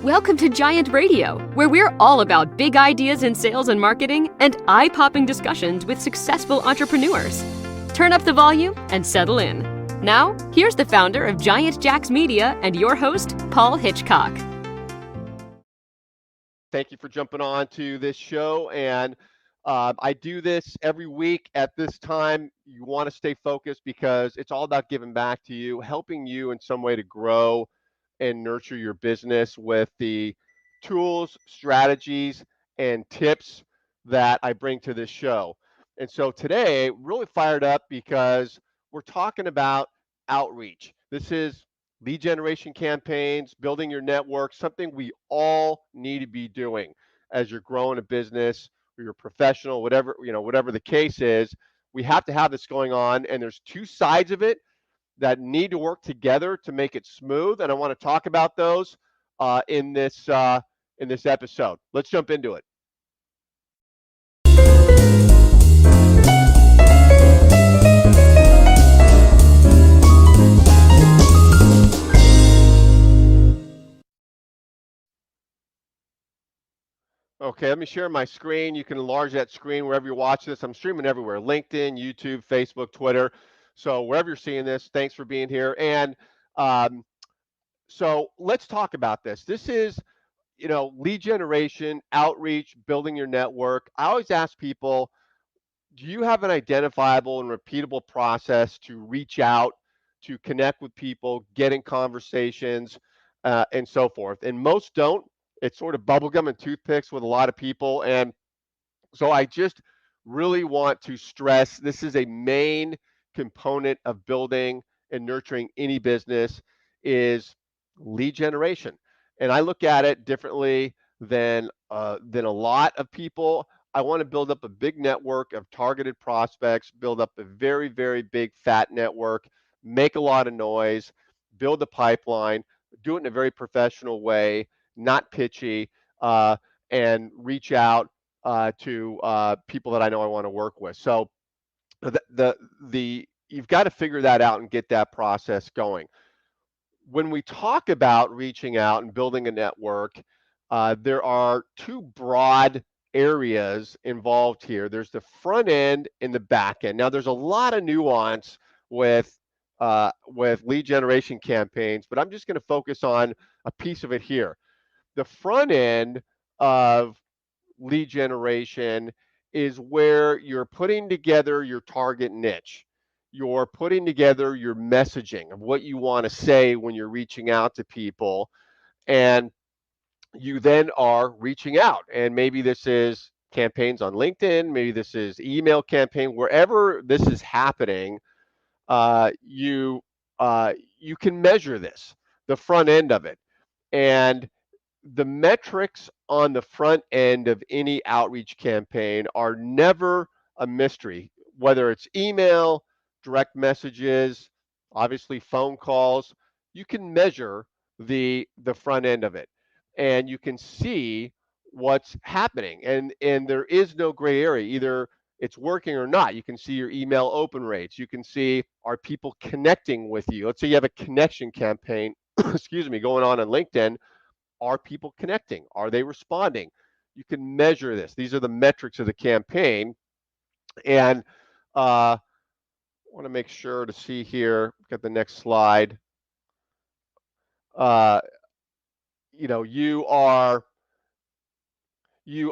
Welcome to Giant Radio, where we're all about big ideas in sales and marketing and eye-popping discussions with successful entrepreneurs. Turn up the volume and settle in. Now, here's the founder of Giant Jacks Media and your host, Paul Hitchcock. Thank you for jumping on to this show. And I do this every week at this time. You want to stay focused because it's all about giving back to you, helping you in some way to grow and nurture your business with the tools, strategies, and tips that I bring to this show. And so today, really fired up because we're talking about outreach. This is lead generation campaigns, building your network, something we all need to be doing as you're growing a business or you're a professional, whatever the case is. We have to have this going on, and there's two sides of it that need to work together to make it smooth, and I want to talk about those in this episode. Let's jump into it. Okay, let me share my screen. You can enlarge that screen wherever you watch this. I'm streaming everywhere: LinkedIn, YouTube, Facebook, Twitter. So wherever you're seeing this, thanks for being here. And so let's talk about this. This is, lead generation, outreach, building your network. I always ask people, do you have an identifiable and repeatable process to reach out, to connect with people, get in conversations, and so forth? And most don't. It's sort of bubblegum and toothpicks with a lot of people. And so I just really want to stress this is a main component of building and nurturing any business is lead generation. And I look at it differently than a lot of people. I want to build up a big network of targeted prospects, build up a very, very big fat network, make a lot of noise, build a pipeline, do it in a very professional way, not pitchy, and reach out to people that I know I want to work with. So the you've got to figure that out and get that process going. When we talk about reaching out and building a network, there are two broad areas involved here. There's the front end and the back end. Now, there's a lot of nuance with lead generation campaigns, but I'm just going to focus on a piece of it here. The front end of lead generation is where you're putting together your target niche. You're putting together your messaging of what you want to say when you're reaching out to people. And you then are reaching out. And maybe this is campaigns on LinkedIn, maybe this is email campaign, wherever this is happening, you can measure this, the front end of it. And the metrics on the front end of any outreach campaign are never a mystery, whether it's email, direct messages, obviously phone calls. You can measure the front end of it, and you can see what's happening. And there is no gray area. Either it's working or not. You can see your email open rates. You can see, are people connecting with you? Let's say you have a connection campaign, excuse me, going on LinkedIn. Are people connecting? Are they responding? You can measure this. These are the metrics of the campaign. And I want to make sure to see here, get the next slide. You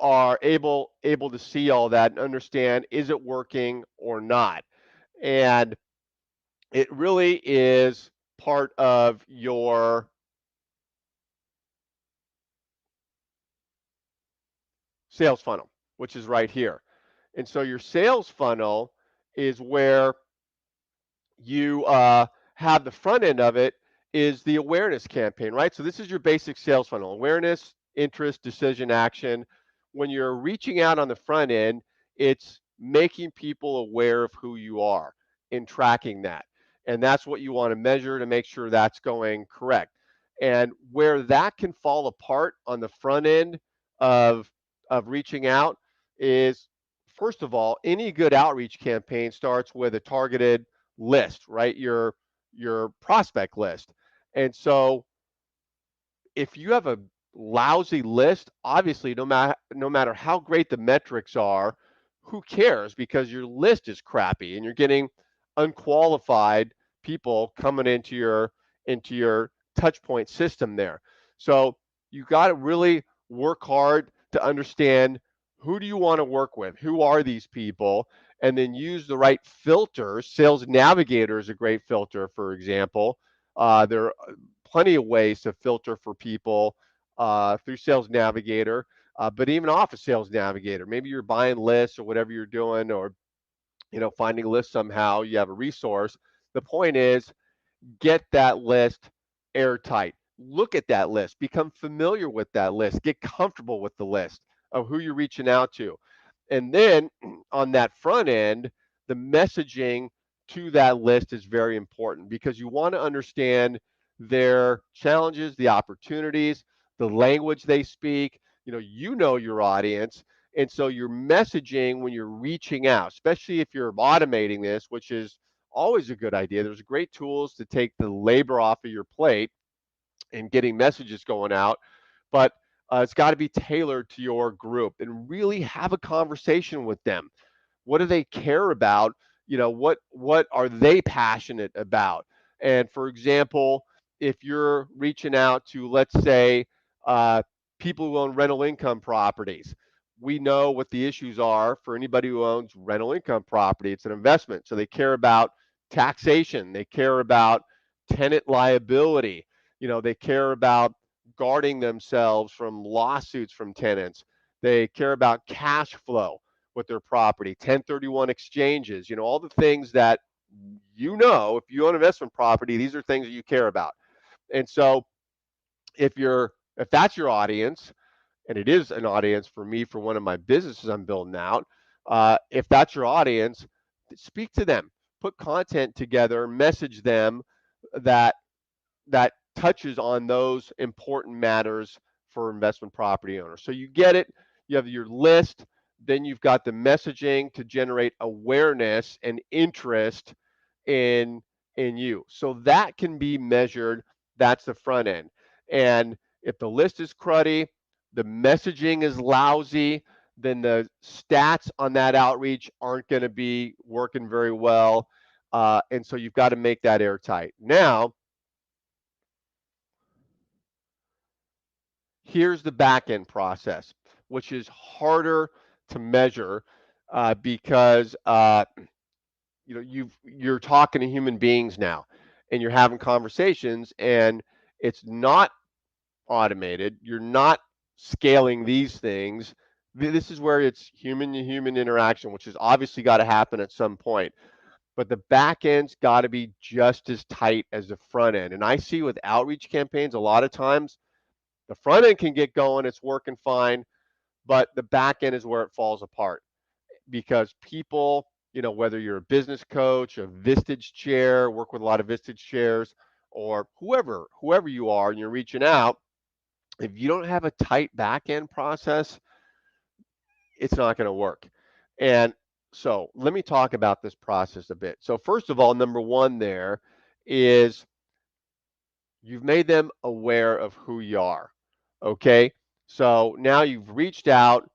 are able to see all that and understand, is it working or not? And it really is part of your sales funnel, which is right here. And so your sales funnel is where you have the front end of it is the awareness campaign, right? So this is your basic sales funnel: awareness, interest, decision, action. When you're reaching out on the front end, it's making people aware of who you are and tracking that. And that's what you want to measure to make sure that's going correct. And where that can fall apart on the front end of reaching out is, first of all, any good outreach campaign starts with a targeted list, right? Your prospect list. And so if you have a lousy list, obviously, no matter how great the metrics are, who cares? Because your list is crappy and you're getting unqualified people coming into your touch point system there. So you got to really work hard to understand who do you want to work with? Who are these people? And then use the right filters. Sales Navigator is a great filter, for example. There are plenty of ways to filter for people through Sales Navigator, but even off of Sales Navigator. Maybe you're buying lists or whatever you're doing, or finding lists somehow. You have a resource. The point is, get that list airtight. Look at that list. Become familiar with that list. Get comfortable with the list of who you're reaching out to. And then on that front end, the messaging to that list is very important because you want to understand their challenges, the opportunities, the language they speak. You know your audience. And so your messaging when you're reaching out, especially if you're automating this, which is always a good idea. There's great tools to take the labor off of your plate and getting messages going out, but it's got to be tailored to your group and really have a conversation with them. What do they care about? What are they passionate about? And for example, if you're reaching out to, let's say, uh, people who own rental income properties, we know what the issues are for anybody who owns rental income property. It's an investment, so they care about taxation, they care about tenant liability, they care about guarding themselves from lawsuits from tenants, they care about cash flow with their property, 1031 exchanges, all the things that if you own investment property, these are things that you care about. And so if that's your audience, and it is an audience for me for one of my businesses I'm building out, if that's your audience, speak to them, put content together, message them that that touches on those important matters for investment property owners. So you get it, you have your list, then you've got the messaging to generate awareness and interest in you. So that can be measured. That's the front end. And if the list is cruddy, the messaging is lousy, then the stats on that outreach aren't going to be working very well. And so you've got to make that airtight. Now, here's the back end process, which is harder to measure because you're talking to human beings now, and you're having conversations, and it's not automated. You're not scaling these things. This is where it's human to human interaction, which has obviously got to happen at some point. But the back end's got to be just as tight as the front end. And I see with outreach campaigns a lot of times the front end can get going, it's working fine, but the back end is where it falls apart because people, whether you're a business coach, a Vistage chair, work with a lot of Vistage chairs, or whoever you are, and you're reaching out, if you don't have a tight back end process, it's not going to work. And so let me talk about this process a bit. So first of all, number one there is you've made them aware of who you are. Okay. So now you've reached out,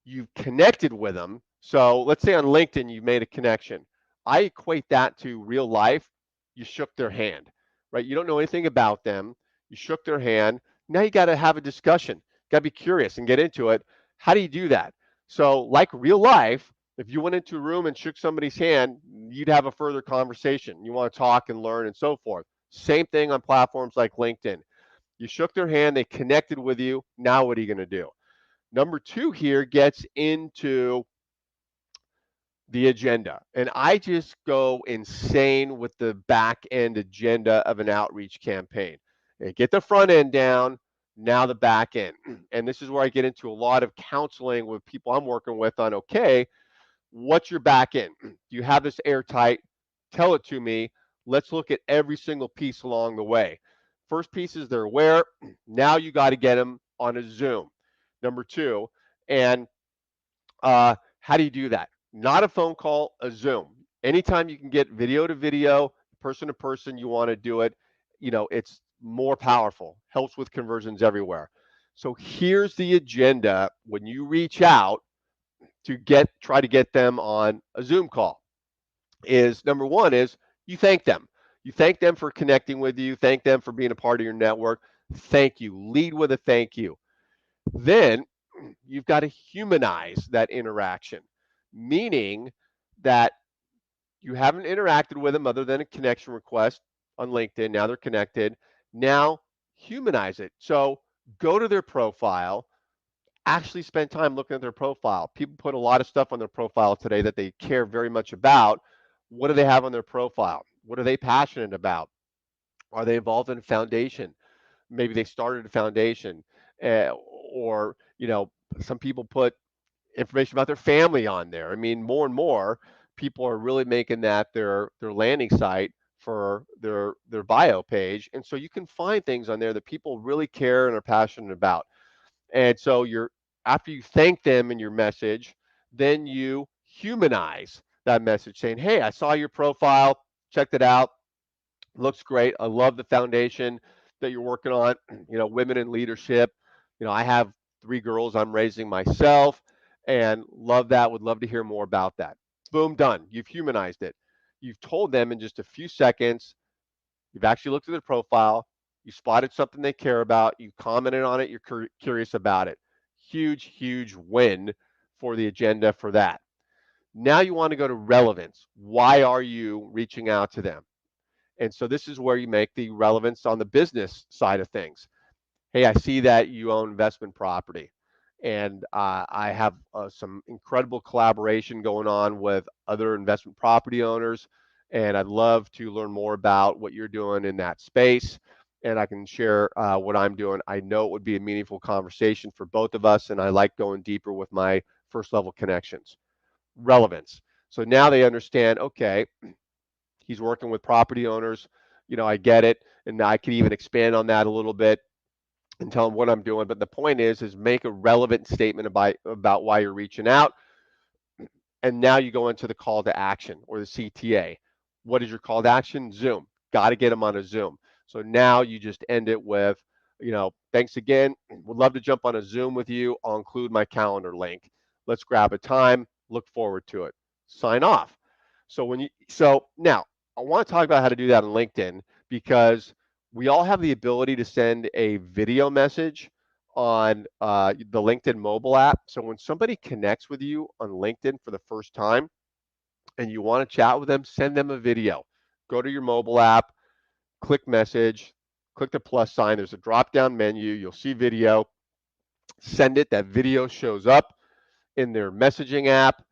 you've connected with them. So let's say on LinkedIn, you've made a connection. I equate that to real life. You shook their hand, right? You don't know anything about them. You shook their hand. Now you got to have a discussion. Got to be curious and get into it. How do you do that? So, like real life, if you went into a room and shook somebody's hand, you'd have a further conversation. You want to talk and learn and so forth. Same thing on platforms like LinkedIn. You shook their hand, they connected with you. Now, what are you going to do? Number two here gets into the agenda. And I just go insane with the back end agenda of an outreach campaign. Get the front end down, now the back end. And this is where I get into a lot of counseling with people I'm working with on, okay, what's your back end? Do you have this airtight? Tell it to me. Let's look at every single piece along the way. First piece is they're aware. Now you got to get them on a Zoom. Number two, and how do you do that? Not a phone call, a Zoom. Anytime you can get video to video, person to person, you want to do it. It's more powerful, helps with conversions everywhere. So here's the agenda when you reach out to try to get them on a Zoom call. Is number one is you thank them. You thank them for connecting with you, thank them for being a part of your network. Thank you. Lead with a thank you. Then you've got to humanize that interaction, meaning that you haven't interacted with them other than a connection request on LinkedIn. Now they're connected. Now humanize it. So go to their profile, actually spend time looking at their profile. People put a lot of stuff on their profile today that they care very much about. What do they have on their profile? What are they passionate about? Are they involved in a foundation? Maybe they started a foundation, or some people put information about their family on there. I mean, more and more people are really making that their landing site for their bio page, and so you can find things on there that people really care and are passionate about. And so after you thank them in your message, then you humanize that message saying, "Hey, I saw your profile, checked it out, looks great. I love the foundation that you're working on, women in leadership. I have 3 girls I'm raising myself and love that. Would love to hear more about that." Boom, done. You've humanized it. You've told them in just a few seconds. You've actually looked at their profile. You spotted something they care about. You commented on it. You're curious about it. Huge, huge win for the agenda for that. Now you want to go to relevance. Why are you reaching out to them? And so this is where you make the relevance on the business side of things. Hey, I see that you own investment property, and I have some incredible collaboration going on with other investment property owners, and I'd love to learn more about what you're doing in that space, and I can share what I'm doing. I know it would be a meaningful conversation for both of us, and I like going deeper with my first level connections. Relevance. So now they understand, okay, he's working with property owners. I get it, and I could even expand on that a little bit and tell them what I'm doing. But the point is make a relevant statement about why you're reaching out. And now you go into the call to action or the CTA. What is your call to action? Zoom. Got to get them on a Zoom. So now you just end it with, thanks again. Would love to jump on a Zoom with you. I'll include my calendar link. Let's grab a time. Look forward to it. Sign off. So now I want to talk about how to do that on LinkedIn, because we all have the ability to send a video message on the LinkedIn mobile app. So when somebody connects with you on LinkedIn for the first time and you want to chat with them, send them a video. Go to your mobile app, click message, click the plus sign. There's a drop down menu. You'll see video. Send it. That video shows up in their messaging app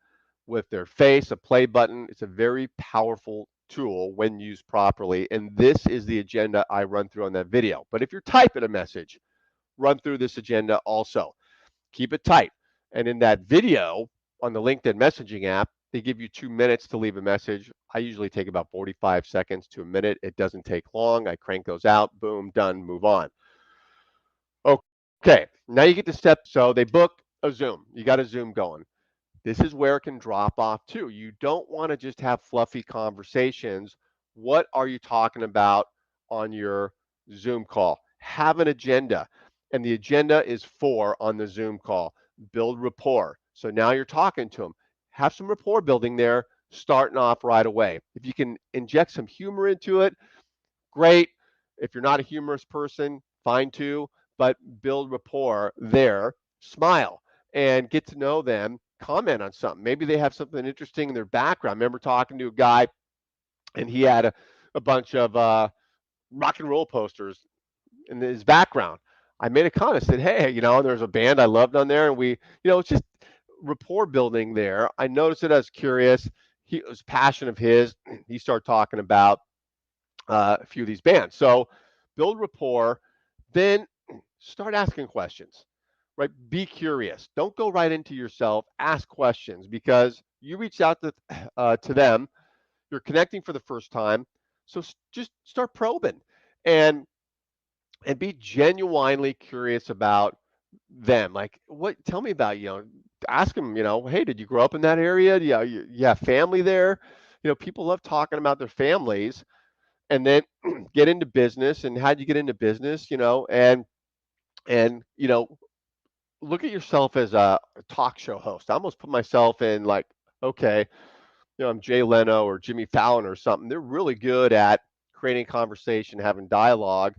with their face, a play button. It's a very powerful tool when used properly. And this is the agenda I run through on that video. But if you're typing a message, run through this agenda also. Keep it tight. And in that video on the LinkedIn messaging app, they give you 2 minutes to leave a message. I usually take about 45 seconds to a minute. It doesn't take long. I crank those out. Boom, done, move on. Okay, now you get to step. So they book a Zoom. You got a Zoom going. This is where it can drop off too. You don't want to just have fluffy conversations. What are you talking about on your Zoom call? Have an agenda. And the agenda is on the Zoom call. Build rapport. So now you're talking to them. Have some rapport building there, starting off right away. If you can inject some humor into it, great. If you're not a humorous person, fine too, but build rapport there. Smile and get to know them. Comment on something. Maybe they have something interesting in their background. I remember talking to a guy, and he had a bunch of rock and roll posters in his background. I made a comment, said, "Hey, there's a band I loved on there," and it's just rapport building there. I noticed it. I was curious. It was a passion of his. He started talking about a few of these bands. So build rapport, then start asking questions, right? Be curious. Don't go right into yourself. Ask questions, because you reached out to them. You're connecting for the first time. So just start probing and be genuinely curious about them. Like, tell me about, ask them, hey, did you grow up in that area? Yeah, you have family there? People love talking about their families. And then get into business, and how'd you get into business, and And, look at yourself as a talk show host. I almost put myself in like, okay, I'm Jay Leno or Jimmy Fallon or something. They're really good at creating conversation, having dialogue.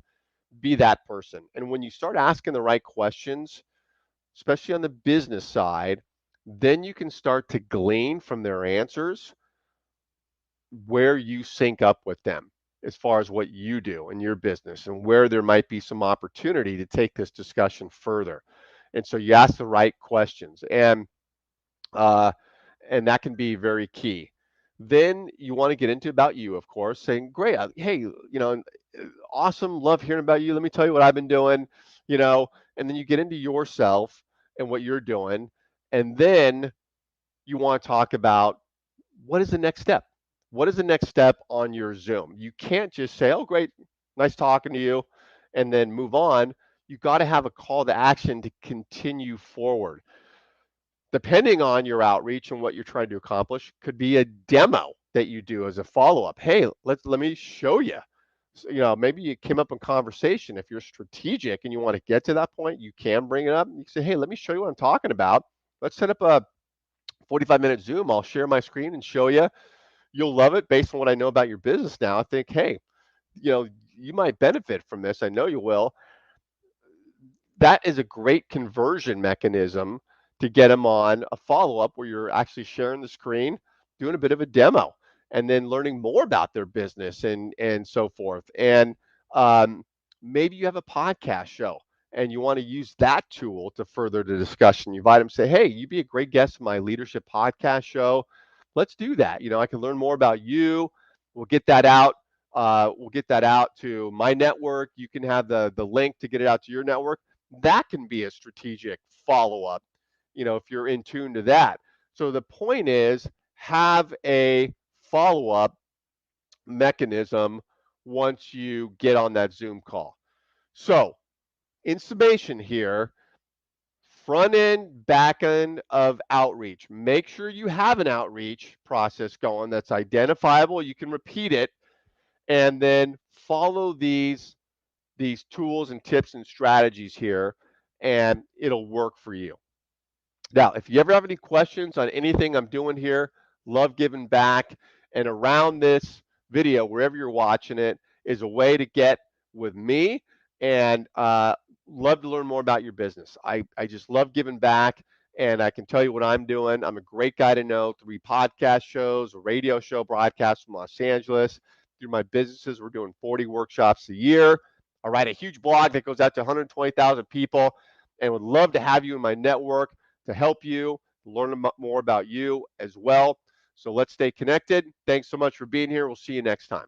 Be that person. And when you start asking the right questions, especially on the business side, then you can start to glean from their answers where you sync up with them as far as what you do in your business and where there might be some opportunity to take this discussion further. And so you ask the right questions, uh, and that can be very key. Then you want to get into about you, of course, saying, "Great, hey, awesome, love hearing about you. Let me tell you what I've been doing," you know, and then you get into yourself and what you're doing, and then you want to talk about what is the next step? What is the next step on your Zoom? You can't just say, "Oh, great, nice talking to you," and then move on. You got to have a call to action to continue forward. Depending on your outreach and what you're trying to accomplish, could be a demo that you do as a follow-up. Hey, let me show you. So, maybe you came up in conversation. If you're strategic and you want to get to that point, you can bring it up. You can say, hey, let me show you what I'm talking about. Let's set up a 45-minute Zoom. I'll share my screen and show you. You'll love it based on what I know about your business now. I think, hey, you might benefit from this. I know you will. That is a great conversion mechanism to get them on a follow-up where you're actually sharing the screen, doing a bit of a demo, and then learning more about their business and so forth. And um, maybe you have a podcast show and you want to use that tool to further the discussion. You invite them, say, hey, you'd be a great guest in my leadership podcast show. Let's do that. I can learn more about you. We'll get that out. We'll get that out to my network. You can have the link to get it out to your network. That can be a strategic follow up, if you're in tune to that. So the point is, have a follow up mechanism once you get on that Zoom call. So, in summation here, front end, back end of outreach. Make sure you have an outreach process going that's identifiable. You can repeat it, and then follow these tools and tips and strategies here, and it'll work for you. Now, if you ever have any questions on anything I'm doing here, love giving back. And around this video, wherever you're watching it, is a way to get with me and love to learn more about your business. I just love giving back, and I can tell you what I'm doing. I'm a great guy to know. 3 podcast shows, a radio show broadcast from Los Angeles. Through my businesses, we're doing 40 workshops a year. I write a huge blog that goes out to 120,000 people and would love to have you in my network to help you learn more about you as well. So let's stay connected. Thanks so much for being here. We'll see you next time.